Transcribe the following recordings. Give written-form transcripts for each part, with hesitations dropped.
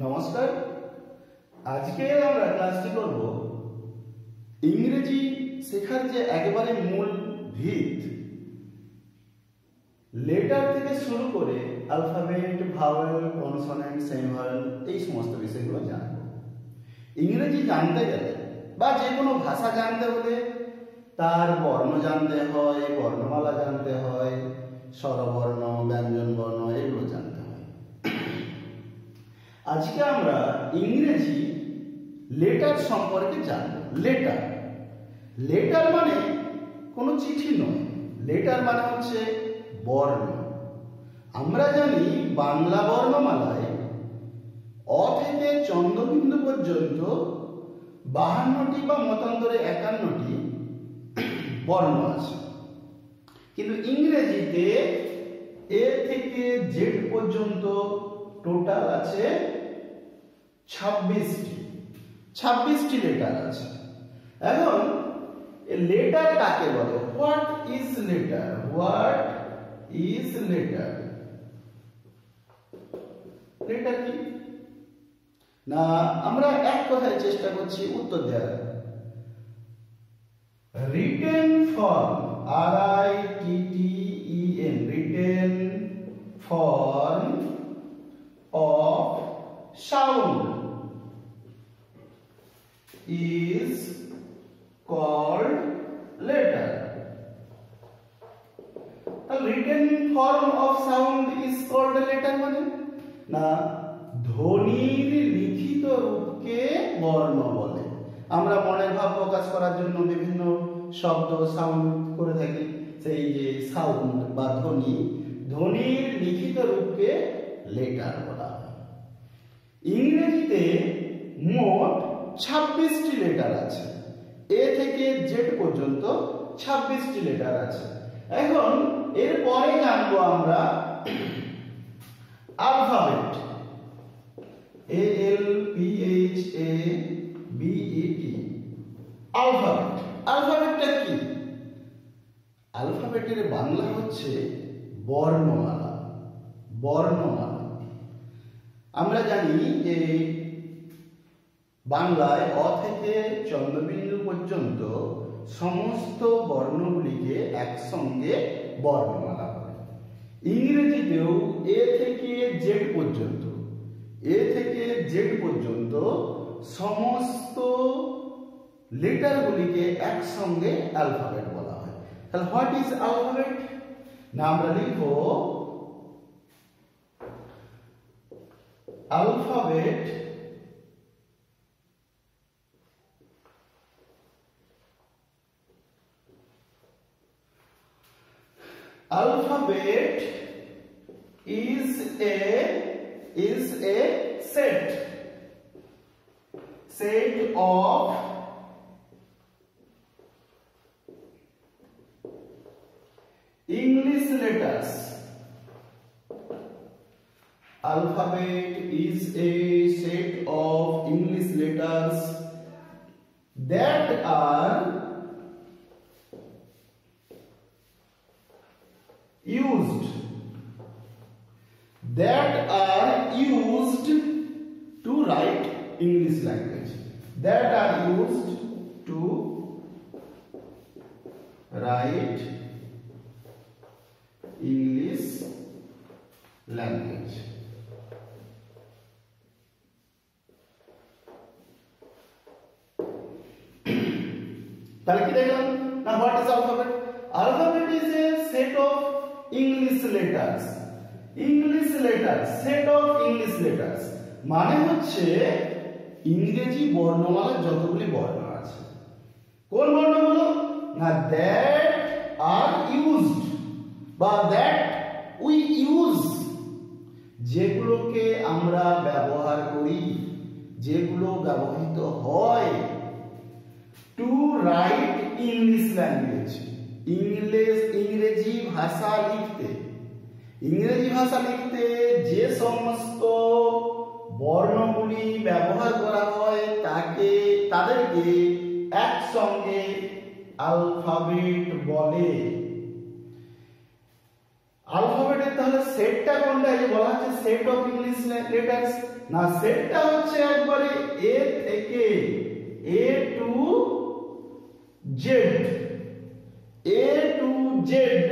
নমস্কার। আজকে আমরা ক্লাসটি করব ইংরেজি শেখার যে একেবারে মূল ভিত, লেটার থেকে শুরু করে অ্যালফাবেট, ভাওয়েল, কনসোনেন্ট, সেমিভাওয়েল এই সমস্ত বিষয়গুলো জানব। ইংরেজি জানতে গেলে বা যে কোনো ভাষা জানতে হলে তার বর্ণ জানতে হয়, বর্ণমালা জানতে হয়, স্বরবর্ণ, ব্যঞ্জন বর্ণ এগুলো জানতে হয়। আজকে আমরা ইংরেজি লেটার সম্পর্কে জানব। লেটার লেটার মানে কোনো চিঠি নয়, লেটার মানে হচ্ছে বর্ণ। আমরা জানি বাংলা বর্ণমালায় অ থেকে চন্দ্রবিন্দু পর্যন্ত 52টি বা মতান্তরে 51টি বর্ণ আছে, কিন্তু ইংরেজিতে এ থেকে জেড পর্যন্ত টোটাল আছে 26টি লেটার আছে। এখন লেটার কাকে বলে? What is letter? What is letter? Letter কি না আমরা এক কথায় চেষ্টা করছি উত্তর দেওয়ার। Written form, RITTEN, written form of sound is called letter. The written form of sound is called letter মানে না ধ্বনির লিখিত রূপকে বর্ণ বলে। আমরা মনের ভাব প্রকাশ করার জন্য বিভিন্ন শব্দ সাউন্ড করে থাকি, সেই যে সাউন্ড বা ধ্বনি, ধ্বনির লিখিত রূপকে লেটার বলা হয়। ইংরেজিতে মোট 26টি লেটার আছে। এ থেকে জেড পর্যন্ত 26টি লেটার আছে। এখন এরপরে জানবো আমরা অ্যালফাবেট, ALPHABET, অ্যালফাবেট। অ্যালফাবেটটা কি? অ্যালফাবেটের বাংলা হচ্ছে বর্ণমালা। বর্ণমালা আমরা জানি যে বাংলায় অ থেকে চন্দ্রবিন্দু পর্যন্ত সমস্ত বর্ণগুলিকে একসঙ্গে বর্ণমালা বলে। ইংরেজিতেও এ থেকে জেড পর্যন্ত, এ থেকে জেড পর্যন্ত সমস্ত লেটারগুলিকে একসঙ্গে অ্যালফাবেট বলা হয়। তাহলে হোয়াট ইজ অ্যালফাবেট? না আমরা লিখব alphabet alphabet is a set of English letters. Alphabet is a set of English letters that are used to write English language. That are used to write English language. তাহলে কি দেখলাম না what is alphabet? Alphabet is a set of English letters. English letters, set of English letters মানে হচ্ছে ইংরেজি বর্ণমালার যতগুলি বর্ণ আছে। কোন বর্ণগুলো? না দ্যাট আর ইউজড বা দ্যাট উই ইউজ, যেগুলোকে আমরা ব্যবহার করি, যেগুলো ব্যবহৃত হয় টু রাইট ইংলিশ ল্যাঙ্গুয়েজ, ইংরেজি ভাষা লিখতে। ইংরেজি ভাষা লিখতে যে সমস্ত বর্ণগুলি ব্যবহার করা হয় তাদেরকে একসঙ্গে অ্যালফাবেট বলে। অ্যালফাবেটের তাহলে সেটটা কোনটা? এই বলা হচ্ছে সেট অফ ইংলিশ লেটার্স, না সেটটা হচ্ছে একবারে এ থেকে এ to Z, A to Z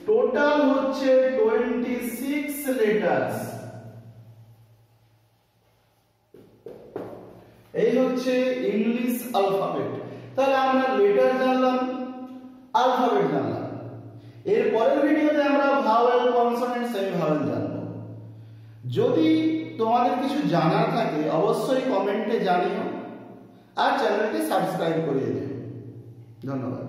total হচ্ছে 26 লেটার্স। এই হচ্ছে ইংলিশ অ্যালফাবেট। তাহলে আমরা লেটার জানলাম, অ্যালফাবেট জানলাম। এর পরের ভিডিওতে আমরা ভাওয়েল, কনসোনেন্ট, সেমি ভাওয়েল জানব। যদি তোমাদের কিছু জানার থাকে অবশ্যই কমেন্টে জানিও আর চ্যানেলটি সাবস্ক্রাইব করিয়ে দিও। ধন্যবাদ।